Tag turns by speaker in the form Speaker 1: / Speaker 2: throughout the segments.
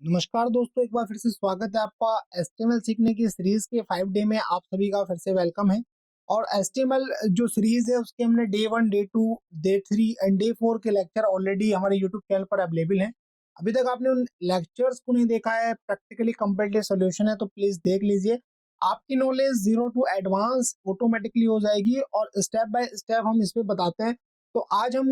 Speaker 1: नमस्कार दोस्तों, एक बार फिर से स्वागत है आपका एचटीएमएल सीखने की सीरीज के 5 डे में। आप सभी का फिर से वेलकम है। और एचटीएमएल जो सीरीज है उसके हमने day 1, day 2, day 3 and day 4 के लेक्चर ऑलरेडी हमारे यूट्यूब चैनल पर अवेलेबल हैं। अभी तक आपने उन लेक्चर्स को नहीं देखा है, प्रैक्टिकली कंप्लीटली सोल्यूशन है, तो प्लीज देख लीजिए। आपकी knowledge zero to advance automatically हो जाएगी और स्टेप बाय स्टेप हम इस पे बताते हैं। तो आज हम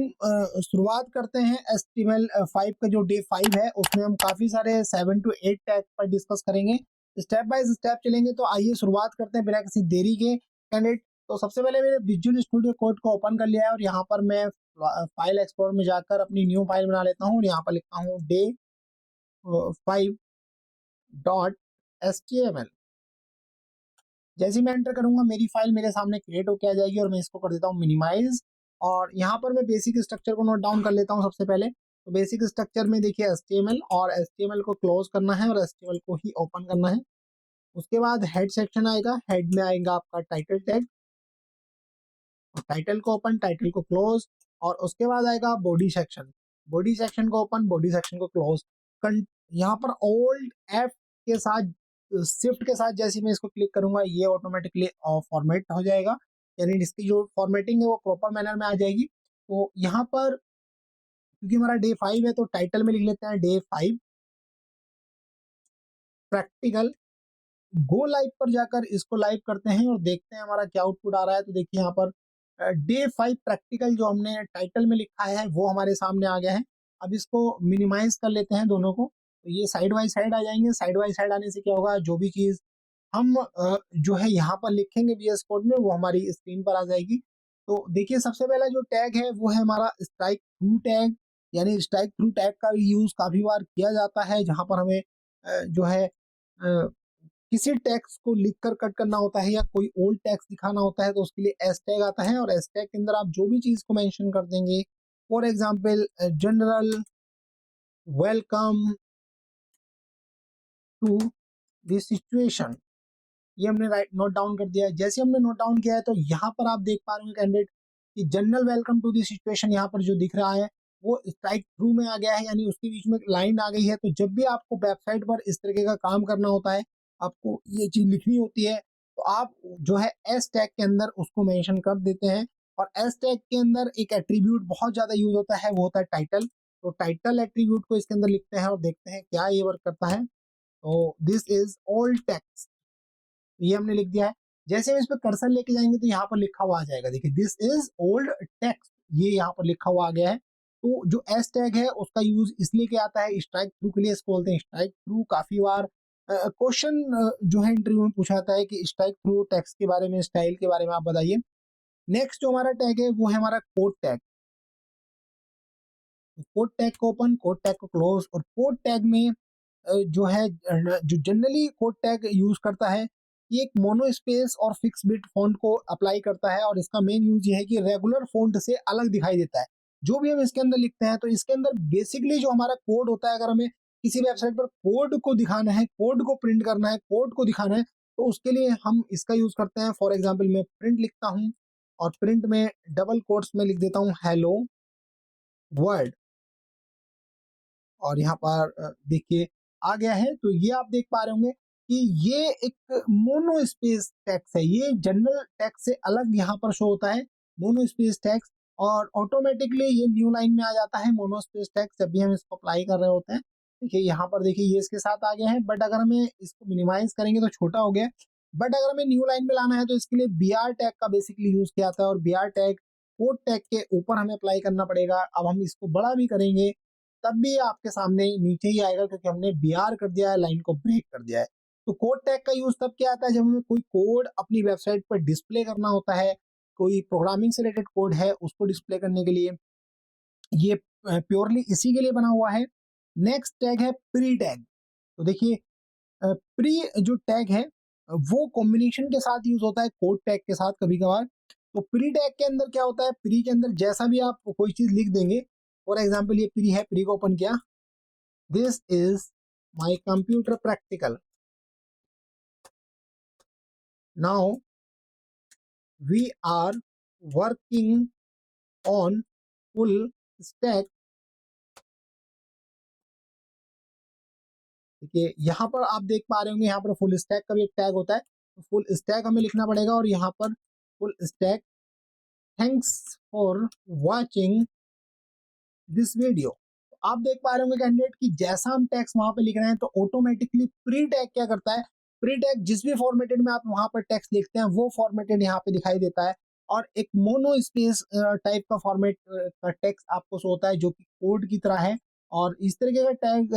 Speaker 1: शुरुआत करते हैं एचटीएमएल 5 का जो डे 5 है, उसमें हम काफी सारे 7 to 8 टैग पर डिस्कस करेंगे। स्टेप बाय स्टेप चलेंगे, तो आइए शुरुआत करते हैं बिना किसी देरी के कैंडिडेट। तो सबसे पहले मैंने विजुअल स्टूडियो कोड को ओपन कर लिया है और यहाँ पर मैं फाइल एक्सप्लोर में जाकर अपनी न्यू फाइल बना लेता हूँ और यहाँ पर लिखता हूँ day5.html। जैसे ही मैं एंटर करूंगा मेरी फाइल मेरे सामने क्रिएट होकर आ जाएगी और मैं इसको कर देता हूँ मिनिमाइज। और यहाँ पर मैं बेसिक स्ट्रक्चर को नोट डाउन कर लेता हूँ सबसे पहले। तो बेसिक स्ट्रक्चर में देखिए HTML, और HTML को क्लोज करना है और HTML को ही ओपन करना है। उसके बाद हेड सेक्शन आएगा, हेड में आएगा आपका टाइटल टैग, टाइटल को ओपन, टाइटल को क्लोज। और उसके बाद आएगा बॉडी सेक्शन, बॉडी सेक्शन को ओपन, बॉडी सेक्शन को क्लोज। यहाँ पर ओल्ड एफ के साथ, शिफ्ट के साथ जैसे मैं इसको क्लिक करूंगा ये ऑटोमेटिकली फॉर्मेट हो जाएगा, यानी इसकी जो फॉर्मेटिंग है वो प्रॉपर मैनर में आ जाएगी। तो यहाँ पर क्योंकि हमारा डे 5 है तो टाइटल में लिख लेते हैं डे 5 प्रैक्टिकल। गो लाइव पर जाकर इसको लाइव करते हैं और देखते हैं हमारा क्या आउटपुट आ रहा है। तो देखिए यहाँ पर डे 5 प्रैक्टिकल जो हमने टाइटल में लिखा है वो हमारे सामने आ गया है। अब इसको मिनिमाइज कर लेते हैं दोनों को, तो ये साइड बाई साइड आ जाएंगे। साइड बाई साइड आने से क्या होगा, जो भी चीज हम जो है यहाँ पर लिखेंगे VS कोड में वो हमारी स्क्रीन पर आ जाएगी। तो देखिए सबसे पहला जो टैग है वो है हमारा स्ट्राइक थ्रू टैग। यानी स्ट्राइक थ्रू टैग का भी यूज काफी बार किया जाता है, जहां पर हमें जो है किसी टेक्स्ट को लिख कर कट करना होता है या कोई ओल्ड टेक्स्ट दिखाना होता है, तो उसके लिए एस टैग आता है। और एस टैग के अंदर आप जो भी चीज को मेंशन कर देंगे, for example general welcome to this situation, ये हमने राइट नोट डाउन कर दिया है। जैसे हमने नोट डाउन किया है तो यहाँ पर आप देख पा रहे हैं कैंडिडेट कि general welcome to this situation यहाँ पर जो दिख रहा है वो स्ट्राइक थ्रू में आ गया है, यानी उसके बीच में लाइन आ गई है। तो जब भी आपको वेबसाइट पर इस तरीके का काम करना होता है, आपको ये चीज लिखनी होती है, तो आप जो है एस टैग के अंदर उसको मेंशन कर देते हैं। और एस टैग के अंदर एक एट्रीब्यूट बहुत ज्यादा यूज होता है, वो होता है टाइटल। तो टाइटल एट्रीब्यूट को इसके अंदर लिखते हैं और देखते हैं क्या ये वर्क करता है। तो दिस इज ओल्ड टेक्स्ट, ये हमने लिख दिया है। जैसे हम इस पे कर्सर लेके जाएंगे तो यहाँ पर लिखा हुआ आ जाएगा, देखिए दिस इज ओल्ड टेक्स्ट, ये यहाँ पर लिखा हुआ आ गया है। तो जो एस टैग है उसका यूज इसलिए किया जाता है स्ट्राइक थ्रू के लिए, इसको बोलते हैं स्ट्राइक थ्रू। काफी बार क्वेश्चन जो है इंटरव्यू में पूछा जाता है कि स्ट्राइक थ्रू टेक्स्ट के बारे में, स्टाइल के बारे में आप बताइए। नेक्स्ट जो हमारा टैग है वो है हमारा कोड टैग। कोड टैग को ओपन, कोड टैग को क्लोज। और कोड टैग में जो है जो जनरली कोड टैग यूज करता है, ये एक मोनो स्पेस और फिक्स बिट फॉन्ट को अप्लाई करता है। और इसका मेन यूज ये है कि रेगुलर फॉन्ट से अलग दिखाई देता है जो भी हम इसके अंदर लिखते हैं। तो इसके अंदर बेसिकली जो हमारा कोड होता है, अगर हमें किसी वेबसाइट पर कोड को दिखाना है, कोड को प्रिंट करना है, कोड को दिखाना है, तो उसके लिए हम इसका यूज करते हैं। फॉर एग्जाम्पल मैं प्रिंट लिखता हूँ और प्रिंट में डबल कोट्स में लिख देता हूँ हेलो वर्ल्ड, और यहाँ पर देखिए आ गया है। तो ये आप देख पा रहे होंगे कि ये एक मोनो स्पेस टैक्स है, ये जनरल टैक्स से अलग यहाँ पर शो होता है, मोनो स्पेस टैक्स। और ऑटोमेटिकली ये न्यू लाइन में आ जाता है मोनो स्पेस टैक्स जब भी हम इसको अप्लाई कर रहे होते हैं। देखिए यहाँ पर देखिए ये इसके साथ आ गया है, बट अगर हमें इसको मिनिमाइज करेंगे तो छोटा हो गया। बट अगर हमें न्यू लाइन में लाना है तो इसके लिए BR टैग का बेसिकली यूज किया जाता है, और BR टैग कोड टैग के ऊपर हमें अप्लाई करना पड़ेगा। अब हम इसको बड़ा भी करेंगे तब भी आपके सामने नीचे ही आएगा, क्योंकि हमने BR कर दिया है, लाइन को ब्रेक कर दिया है। तो कोड टैग का यूज तब क्या आता है, जब हमें कोई कोड अपनी वेबसाइट पर डिस्प्ले करना होता है, कोई प्रोग्रामिंग से रिलेटेड कोड है उसको डिस्प्ले करने के लिए, ये प्योरली इसी के लिए बना हुआ है। नेक्स्ट टैग है प्री टैग। तो देखिए प्री जो टैग है वो कॉम्बिनेशन के साथ यूज होता है कोड टैग के साथ कभी कभार। तो प्री टैग के अंदर क्या होता है, प्री के अंदर जैसा भी आप कोई चीज लिख देंगे, फॉर एग्जाम्पल ये प्री है, प्री को ओपन किया, this is my computer practical. Now we are working on full stack देखिए यहाँ पर आप देख पा रहे होंगे, यहाँ पर फुल स्टैक का भी एक टैग होता है, तो फुल स्टैक हमें लिखना पड़ेगा और यहाँ पर full stack thanks for watching this video. आप देख पा रहे होंगे कैंडिडेट कि जैसा हम टेक्स्ट वहां पे लिख रहे हैं तो ऑटोमेटिकली प्री टैग क्या करता है, प्री टैग जिस भी फॉर्मेटेड में आप वहां पर टेक्स्ट लिखते हैं वो फॉर्मेटेड यहाँ पे दिखाई देता है, और एक मोनो स्पेस टाइप का फॉर्मेट का टेक्स्ट आपको शो होता है जो कि कोड की तरह है। और इस तरीके का टैग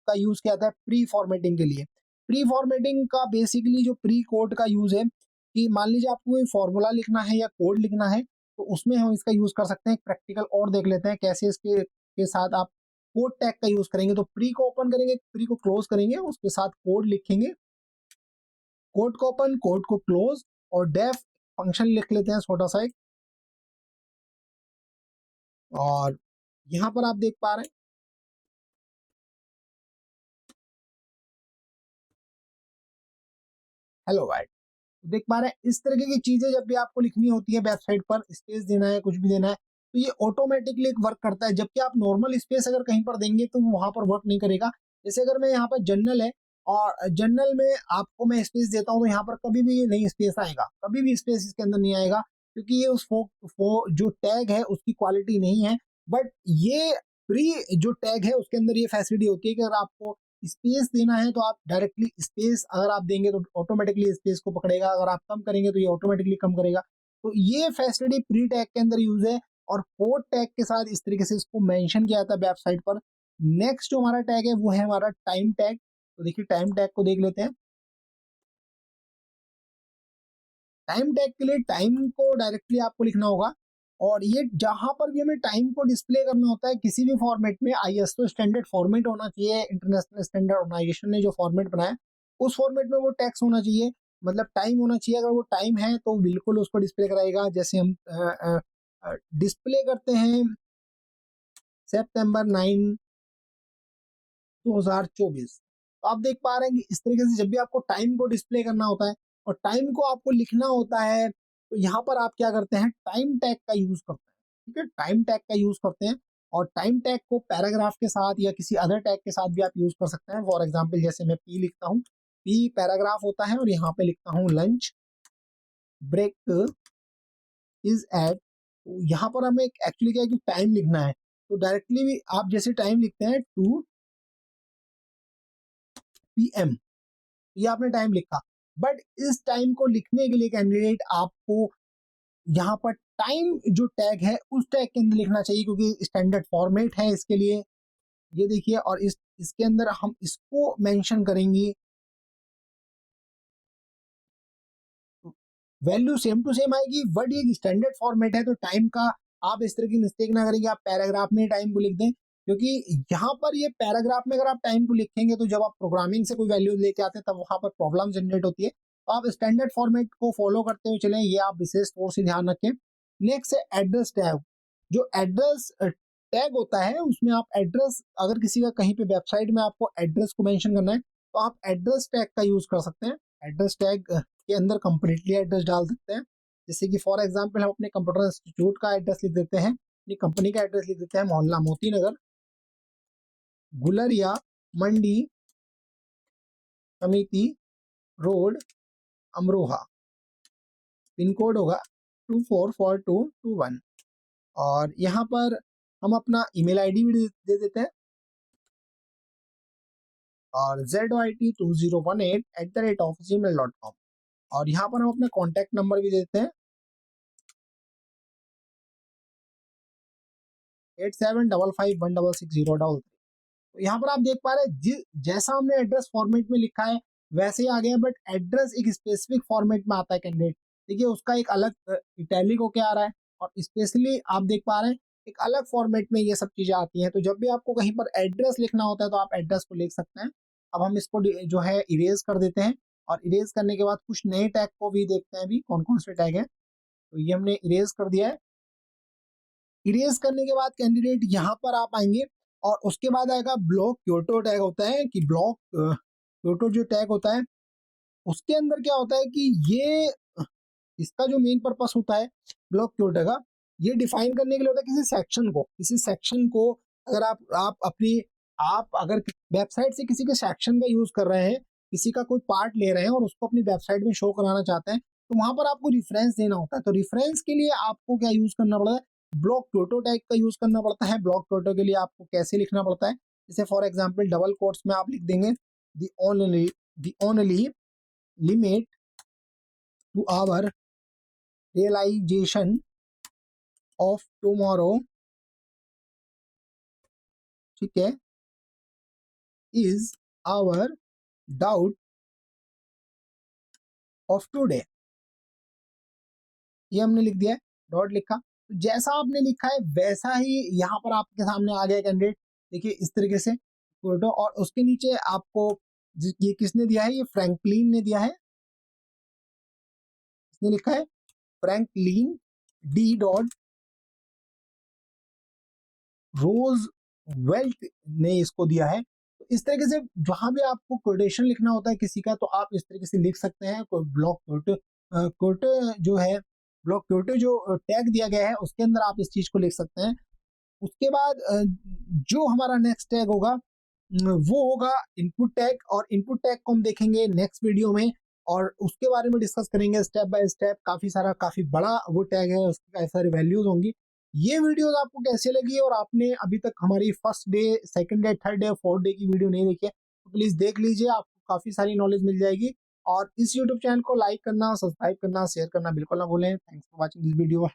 Speaker 1: का यूज किया जाता है प्री फॉर्मेटिंग के लिए। प्री फॉर्मेटिंग का बेसिकली जो प्री कोड का यूज है कि मान लीजिए आपको कोई फॉर्मूला लिखना है या कोड लिखना है तो उसमें हम इसका यूज कर सकते हैं। प्रैक्टिकल और देख लेते हैं कैसे इसके के साथ आप कोड टैग का यूज करेंगे। तो प्री को ओपन करेंगे, प्री को क्लोज करेंगे, उसके साथ कोड लिखेंगे, कोड को ओपन, कोड को क्लोज, और डेफ फंक्शन लिख लेते हैं छोटा सा एक। और यहां पर आप देख पा रहे हैं हेलो वर्ल्ड, देख पा रहे हैं इस तरीके की चीजें जब भी आपको लिखनी होती है वेबसाइट पर, स्पेस देना है, कुछ भी देना है, तो ये ऑटोमेटिकली एक वर्क करता है। जबकि आप नॉर्मल स्पेस अगर कहीं पर देंगे तो वहां पर वर्क नहीं करेगा। जैसे अगर मैं यहाँ पर जनरल है और जनरल में आपको मैं स्पेस देता हूँ तो यहाँ पर कभी भी ये नहीं स्पेस आएगा, कभी भी स्पेस इसके अंदर नहीं आएगा, क्योंकि ये उस जो टैग है उसकी क्वालिटी नहीं है। बट ये फ्री जो टैग है उसके अंदर ये फैसिलिटी होती है कि अगर आपको स्पेस देना है तो आप डायरेक्टली स्पेस अगर आप देंगे तो ऑटोमेटिकली स्पेस को पकड़ेगा, अगर आप कम करेंगे तो ये ऑटोमेटिकली कम करेगा। तो ये फैसिलिटी प्री टैग के अंदर यूज है, और कोड टैग के साथ इस तरीके से इसको मेंशन किया जाता है वेबसाइट पर। नेक्स्ट जो हमारा टैग है वो है हमारा टाइम टैग। तो देखिए टाइम टैग को देख लेते हैं। टाइम टैग के लिए टाइम को डायरेक्टली आपको लिखना होगा, और ये जहां पर भी हमें टाइम को डिस्प्ले करना होता है किसी भी फॉर्मेट में, आईएसओ स्टैंडर्ड फॉर्मेट होना चाहिए, इंटरनेशनल स्टैंडर्ड ऑर्गेनाइजेशन ने जो फॉर्मेट बनाया उस फॉर्मेट में वो टेक्स्ट होना चाहिए, मतलब टाइम होना चाहिए। अगर वो टाइम है तो बिल्कुल उसको डिस्प्ले कराएगा। जैसे हम डिस्प्ले करते हैं सितंबर 9 2024, तो आप देख पा रहे हैं कि इस तरीके से जब भी आपको टाइम को डिस्प्ले करना होता है और टाइम को आपको लिखना होता है तो यहाँ पर आप क्या करते हैं, टाइम टैग का यूज करते हैं। ठीक है, टाइम टैग का यूज करते हैं, और टाइम टैग को पैराग्राफ के साथ या किसी अदर टैग के साथ भी आप यूज कर सकते हैं। फॉर एग्जाम्पल जैसे मैं पी लिखता हूँ, पी पैराग्राफ होता है, और यहाँ पे लिखता हूँ लंच ब्रेक इज एट, यहाँ पर हमें एक्चुअली क्या है कि टाइम लिखना है, तो डायरेक्टली भी आप जैसे टाइम लिखते हैं 2 PM, ये आपने टाइम लिखा। बट इस टाइम को लिखने के लिए कैंडिडेट आपको यहाँ पर टाइम जो टैग है उस टैग के अंदर लिखना चाहिए, क्योंकि स्टैंडर्ड फॉर्मेट है इसके लिए। ये देखिए, और इसके अंदर हम इसको मेंशन करेंगे, वैल्यू सेम टू सेम आएगी, बट ये स्टैंडर्ड फॉर्मेट है तो टाइम का आप इस तरह की मिस्टेक ना करेंगे, आप पैराग्राफ में टाइम को लिख दें, क्योंकि यहाँ पर ये पैराग्राफ में अगर आप टाइम को लिखेंगे तो जब आप प्रोग्रामिंग से कोई वैल्यू लेके आते हैं तब वहां पर प्रॉब्लम जनरेट होती है। तो आप स्टैंडर्ड फॉर्मेट को फॉलो करते हुए चलें, ये आप विशेष तौर से ध्यान रखें। नेक्स्ट है एड्रेस टैग। जो एड्रेस टैग होता है उसमें आप एड्रेस, अगर किसी का कहीं पे वेबसाइट में आपको एड्रेस को मेंशन करना है तो आप एड्रेस टैग का यूज कर सकते हैं। एड्रेस टैग के अंदर कंप्लीटली एड्रेस डाल सकते हैं। जैसे कि फॉर एग्जांपल हम अपने कंप्यूटर इंस्टीट्यूट का एड्रेस लिख देते हैं, अपनी कंपनी का एड्रेस लिख देते हैं, मोहल्ला मोती नगर, गुलरिया मंडी समिति रोड अमरोहा, पिन कोड होगा 244221, और यहाँ पर हम अपना ईमेल आईडी भी दे देते हैं, और ZYT2018@gmail.com, और यहाँ पर हम अपना कॉन्टैक्ट नंबर भी देते हैं 8755166033। तो यहाँ पर आप देख पा रहे हैं जैसा हमने एड्रेस फॉर्मेट में लिखा है वैसे ही आ गया, बट एड्रेस एक स्पेसिफिक फॉर्मेट में आता है कैंडिडेट। देखिए उसका एक अलग इटैलिक होके आ रहा है, और स्पेशली आप देख पा रहे हैं एक अलग फॉर्मेट में ये सब चीजें आती हैं। तो जब भी आपको कहीं पर एड्रेस लिखना होता है तो आप एड्रेस को लिख सकते हैं। अब हम इसको जो है इरेज कर देते हैं, और इरेज करने के बाद कुछ नए टैग को भी देखते हैं अभी कौन कौन से टैग हैं। तो ये हमने इरेज कर दिया है। इरेज करने के बाद कैंडिडेट यहाँ पर आप आएंगे, और उसके बाद आएगा ब्लॉक क्योटो टैग होता है कि ब्लॉक क्योटो जो टैग होता है उसके अंदर क्या होता है कि ये इसका जो मेन पर्पस होता है ब्लॉक क्योटो का, ये डिफाइन करने के लिए होता है किसी सेक्शन को अगर आप अपनी आप अगर वेबसाइट से किसी के सेक्शन का यूज कर रहे हैं, किसी का कोई पार्ट ले रहे हैं और उसको अपनी वेबसाइट में शो कराना चाहते हैं, तो वहां पर आपको रिफरेंस देना होता है। तो रिफरेंस के लिए आपको क्या यूज करना पड़ता है, ब्लॉक टोटो टैग का यूज करना पड़ता है। ब्लॉक टोटो के लिए आपको कैसे लिखना पड़ता है, जैसे फॉर एग्जाम्पल डबल कोट्स में आप लिख देंगे the only limit to our realization of tomorrow, ठीक है, is our doubt of today. ये हमने लिख दिया है, डॉट लिखा। तो जैसा आपने लिखा है वैसा ही यहाँ पर आपके सामने आ गया कैंडिडेट। देखिए इस तरीके से फोटो, और उसके नीचे आपको ये किसने दिया है, ये फ्रैंकलिन ने दिया है। इसने लिखा है फ्रैंकलिन डी डॉट रोज वेल्ट ने इसको दिया है। तो इस तरीके से जहां भी आपको कोटेशन लिखना होता है किसी का, तो आप इस तरीके से लिख सकते हैं। कोई ब्लॉक कोटे जो है, ब्लॉक कोटे जो टैग दिया गया है उसके अंदर आप इस चीज को लिख सकते हैं। उसके बाद जो हमारा नेक्स्ट टैग होगा वो होगा इनपुट टैग, और इनपुट टैग को हम देखेंगे नेक्स्ट वीडियो में, और उसके बारे में डिस्कस करेंगे स्टेप बाय स्टेप। काफी बड़ा वो टैग है, उसकी काफी सारी वैल्यूज होंगी। ये वीडियोस आपको कैसे लगी, और आपने अभी तक हमारी first day, second day, third day, fourth day की वीडियो नहीं देखी है तो प्लीज देख लीजिए, आपको काफी सारी नॉलेज मिल जाएगी। और इस यूट्यूब चैनल को लाइक करना, सब्सक्राइब करना, शेयर करना बिल्कुल ना भूलें। Thanks for watching this video.